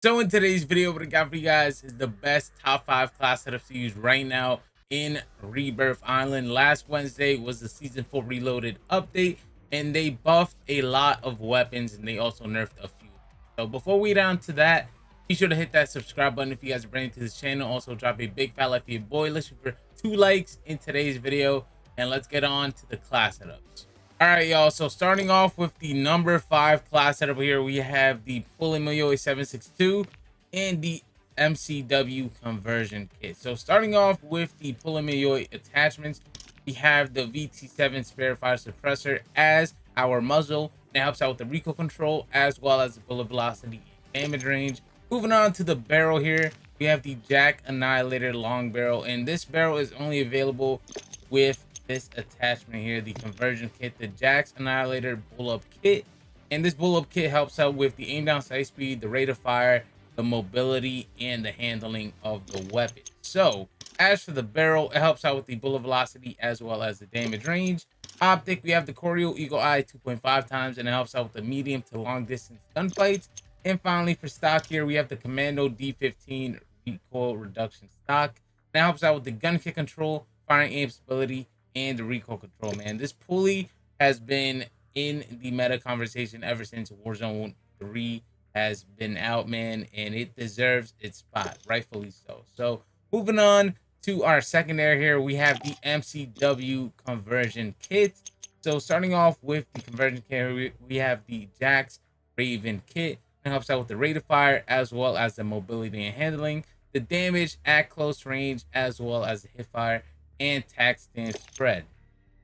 So in today's video, what I got for you guys is the best top 5 class setups to use right now in Rebirth Island. Last Wednesday was the Season 4 Reloaded update, and they buffed a lot of weapons, and they also nerfed a few. So before we get on to that, be sure to hit that subscribe button if you guys are brand new to this channel. Also, drop a big fat like for your boy. Listen for 2 likes in today's video, and let's get on to the class setups. All right, y'all. So starting off with the number 5 class setup here, we have the Pulmy 762 and the MCW conversion kit. So starting off with the Pulmy attachments, we have the VT7 spare fire suppressor as our muzzle. It helps out with the recoil control as well as the bullet velocity and damage range. Moving on to the barrel here, we have the Jack Annihilator long barrel, and this barrel is only available with this attachment here, the conversion kit, the Jack's Annihilator bull-up kit. And this bull-up kit helps out with the aim down sight speed, the rate of fire, the mobility, and the handling of the weapon. So as for the barrel, it helps out with the bullet velocity as well as the damage range. Optic, we have the Corio Eagle Eye 2.5 times, and it helps out with the medium to long distance gunfights. And finally, for stock here, we have the Commando D15 recoil reduction stock. And it helps out with the gun kick control, firing aim stability, and the recoil control. Man, this pulley has been in the meta conversation ever since Warzone 3 has been out, man, and it deserves its spot, rightfully so. So moving on to our secondary here, we have the MCW conversion kit. So starting off with the conversion kit, we have the Jack's Raven kit. It helps out with the rate of fire as well as the mobility and handling, the damage at close range as well as the hip fire, and TAC stand spread.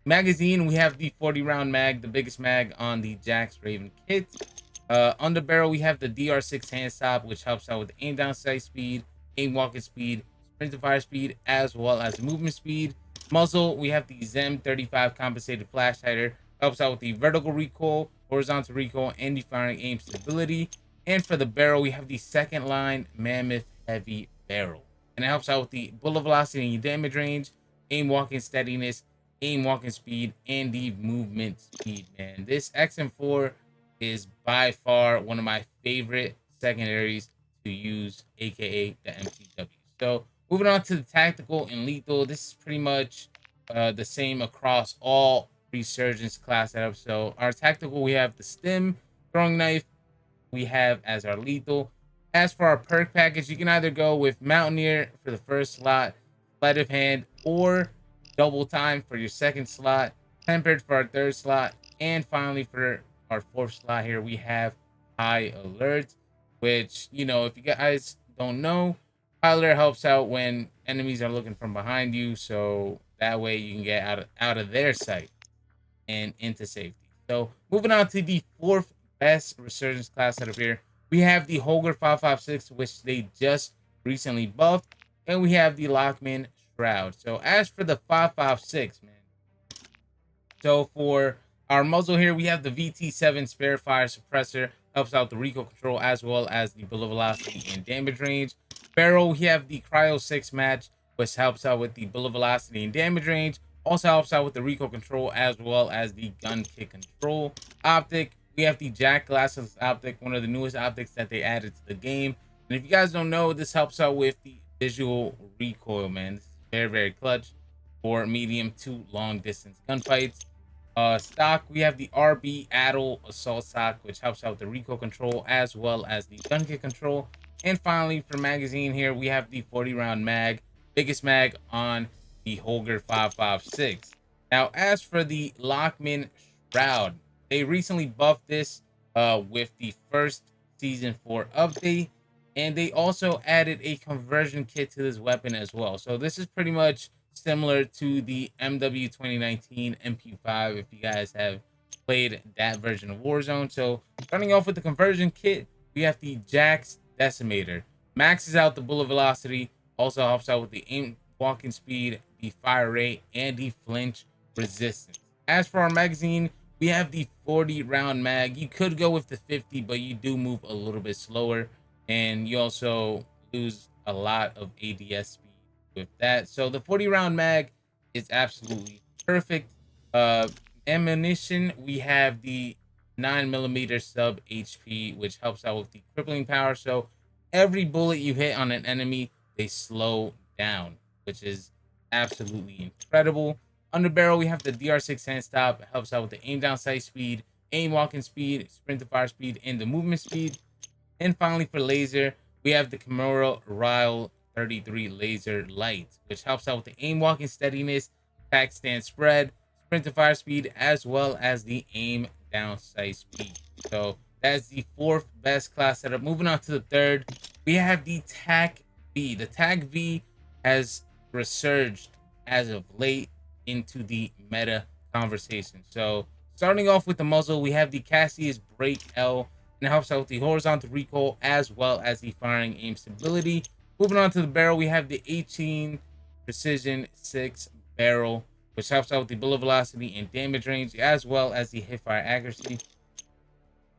Magazine, we have the 40 round mag, the biggest mag on the Jack's Raven kit. On the barrel, we have the DR6 hand stop, which helps out with the aim down sight speed, aim walking speed, sprint to fire speed, as well as movement speed. Muzzle, we have the Zem 35 compensated flash hider, helps out with the vertical recoil, horizontal recoil, and the firing aim stability. And for the barrel, we have the second line Mammoth heavy barrel, and it helps out with the bullet velocity and damage range, aim walking steadiness, aim walking speed, and the movement speed. Man, this XM4 is by far one of my favorite secondaries to use, aka the MCW. So moving on to the tactical and lethal, this is pretty much the same across all resurgence class setups. So our tactical, we have the stim throwing knife, we have as our lethal. As for our perk package, you can either go with Mountaineer for the first slot, sleight of hand, or double time for your second slot, tempered for our third slot, and finally for our fourth slot here, we have high alert, which, you know, if you guys don't know, high alert helps out when enemies are looking from behind you, so that way you can get out of their sight and into safety. So moving on to the fourth best resurgence class setup here, we have the Holger 556, which they just recently buffed, and we have the Lochman Shroud. So as for the 556, man, so for our muzzle here, we have the VT7 spare fire suppressor, helps out the recoil control as well as the bullet velocity and damage range. Barrel, we have the Cryo 6 match, which helps out with the bullet velocity and damage range. Also helps out with the recoil control as well as the gun kick control. Optic, we have the Jack Glasses optic, one of the newest optics that they added to the game. And if you guys don't know, this helps out with the visual recoil, man. This is very, very clutch for medium to long distance gunfights. Stock, we have the RB Addle Assault Stock, which helps out with the recoil control as well as the gun kick control. And finally, for magazine here, we have the 40 round mag, biggest mag on the Holger 556. Now, as for the Lochman Shroud, they recently buffed this with the first Season 4 update, and they also added a conversion kit to this weapon as well. So this is pretty much similar to the MW 2019 MP5 if you guys have played that version of Warzone. So starting off with the conversion kit, we have the Jack's Decimator. Maxes out the bullet velocity, also helps out with the aim walking speed, the fire rate, and the flinch resistance. As for our magazine, we have the 40 round mag. You could go with the 50, but you do move a little bit slower, and you also lose a lot of ADS speed with that. So the 40 round mag is absolutely perfect. Ammunition, we have the 9mm sub HP, which helps out with the crippling power. So every bullet you hit on an enemy, they slow down, which is absolutely incredible. Under barrel, we have the DR6 hand stop. It helps out with the aim down sight speed, aim walking speed, sprint to fire speed, and the movement speed. And finally, for laser, we have the Kimura Ryle 33 laser light, which helps out with the aim walking steadiness, back stand spread, sprint to fire speed, as well as the aim down sight speed. So that's the fourth best class setup. Moving on to the third, we have the TAC-V. The TAC-V has resurged as of late into the meta conversation. So starting off with the muzzle, we have the Cassius Break L, and it helps out with the horizontal recoil as well as the firing aim stability. Moving on to the barrel, we have the 18 Precision 6 barrel, which helps out with the bullet velocity and damage range as well as the hip fire accuracy.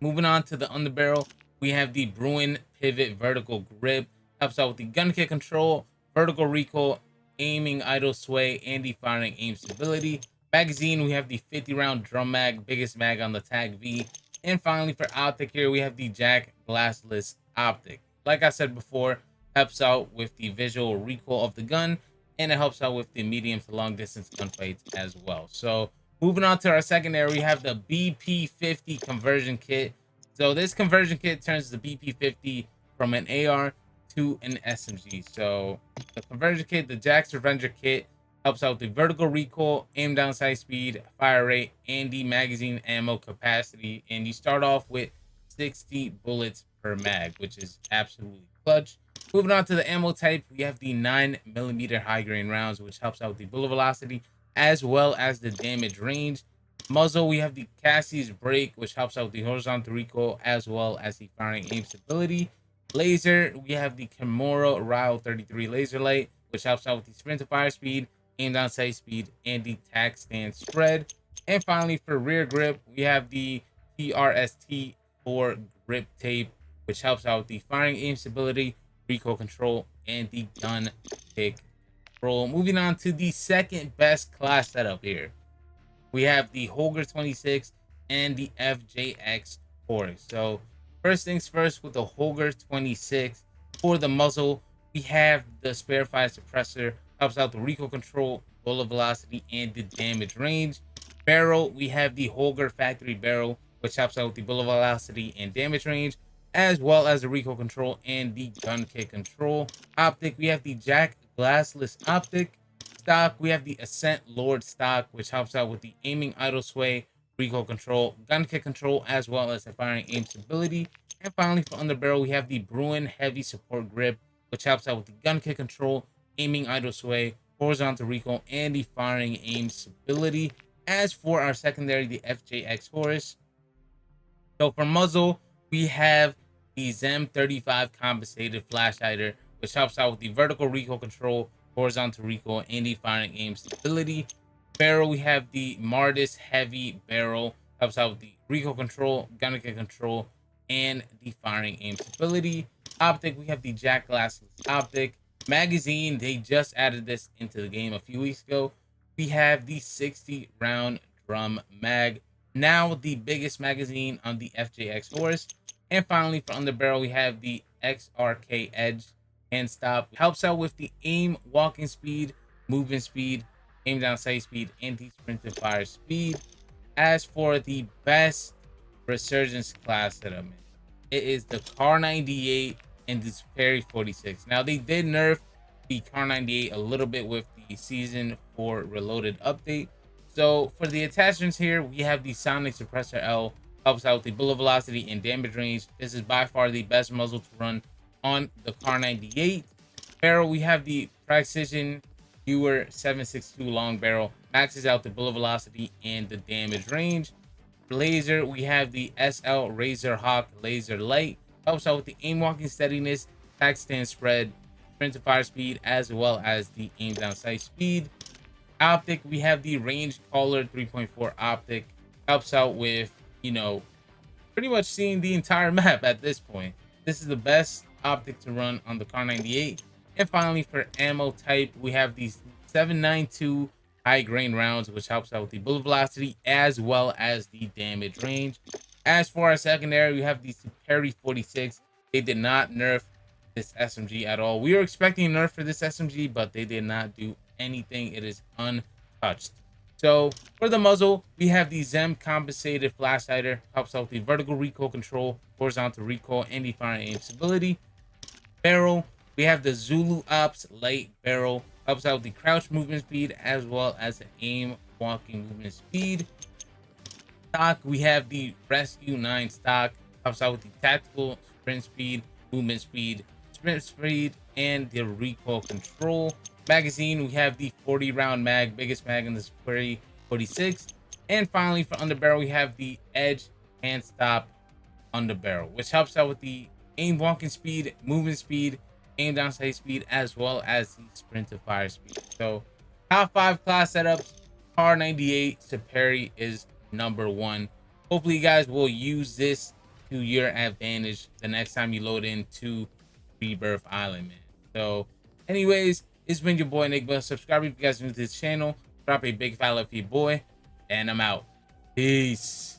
Moving on to the underbarrel, we have the Bruin Pivot Vertical Grip, helps out with the gun kick control, vertical recoil, aiming idle sway, and the firing aim stability. Magazine, we have the 50 round drum mag, biggest mag on the TAC-V. And finally, for optic here, we have the Jack Glassless Optic. Like I said before, helps out with the visual recoil of the gun, and it helps out with the medium to long distance gunfights as well. So moving on to our secondary, we have the BP50 conversion kit. So this conversion kit turns the BP50 from an AR to an SMG. So the conversion kit, the Jack's Revenger kit, helps out with the vertical recoil, aim down sight speed, fire rate, and the magazine ammo capacity. And you start off with 60 bullets per mag, which is absolutely clutch. Moving on to the ammo type, we have the 9mm high grain rounds, which helps out with the bullet velocity as well as the damage range. Muzzle, we have the Cassius Break, which helps out with the horizontal recoil as well as the firing aim stability. Laser, we have the Kimura Ryle 33 laser light, which helps out with the sprint to fire speed, aim down sight speed, and the tack stand spread. And finally, for rear grip, we have the TRST4 grip tape, which helps out with the firing aim stability, recoil control, and the gun kick control. Moving on to the second best class setup here, we have the Holger 26 and the FJX Horus. So first things first, with the Holger 26, for the muzzle, we have the spare fire suppressor, helps out the recoil control, bullet velocity, and the damage range. Barrel, we have the Holger factory barrel, which helps out with the bullet velocity and damage range, as well as the recoil control and the gun kick control. Optic, we have the Jack Glassless Optic. Stock, we have the Ascent Lord stock, which helps out with the aiming idle sway, recoil control, gun kick control, as well as the firing aim stability. And finally, for underbarrel, we have the Bruin Heavy Support Grip, which helps out with the gun kick control, aiming idle sway, horizontal recoil, and the firing aim stability. As for our secondary, the FJX Horus. So for muzzle, we have the Zem 35 compensated flash hider, which helps out with the vertical recoil control, horizontal recoil, and the firing aim stability. Barrel, we have the Mardis heavy barrel, helps out with the recoil control, gun kick control, and the firing aim stability. Optic, we have the Jack Glassless Optic. Magazine, they just added this into the game a few weeks ago. We have the 60 round drum mag, now the biggest magazine on the FJX Horus. And finally, for underbarrel, we have the XRK Edge hand stop, helps out with the aim walking speed, movement speed, aim down sight speed, and the sprint to fire speed. As for the best resurgence class setup, it is the Kar98 and the Superi 46. Now they did nerf the Kar98 a little bit with the season 4 reloaded update. So for the attachments here, we have the Sonic Suppressor L, helps out with the bullet velocity and damage range. This is by far the best muzzle to run on the Kar98. Barrel, we have the Precision Viewer 762 long barrel, maxes out the bullet velocity and the damage range. Laser, we have the SL Razor Hawk laser light, helps out with the aim walking steadiness, tack stand spread, sprint to fire speed, as well as the aim down sight speed. Optic, we have the Range Caller 3.4 optic, helps out with, pretty much seeing the entire map at this point. This is the best optic to run on the Kar98. And finally, for ammo type, we have these 7.92 high grain rounds, which helps out with the bullet velocity as well as the damage range. As for our secondary, we have the Superi 46. They did not nerf this SMG at all. We were expecting a nerf for this SMG, but they did not do anything. It is untouched. So for the muzzle, we have the Zem compensated flash hider, helps out with the vertical recoil control, horizontal recoil, and the fire aim stability. Barrel, we have the Zulu Ops light barrel, helps out with the crouch movement speed as well as the aim walking movement speed. Stock, we have the Rescue 9 stock, helps out with the tactical sprint speed, movement speed, sprint speed, and the recoil control. Magazine, we have the 40 round mag, biggest mag in the Superi 46. And finally, for underbarrel, we have the Edge and Stop underbarrel, which helps out with the aim walking speed, movement speed, aim down sight speed, as well as the sprint to fire speed. So top 5 class setups, Kar98 Superi is #1. Hopefully you guys will use this to your advantage the next time you load into Rebirth Island, man. So anyways, it's been your boy Enigma. Subscribe if you guys are new to this channel. Drop a big fat love for your boy, and I'm out. Peace.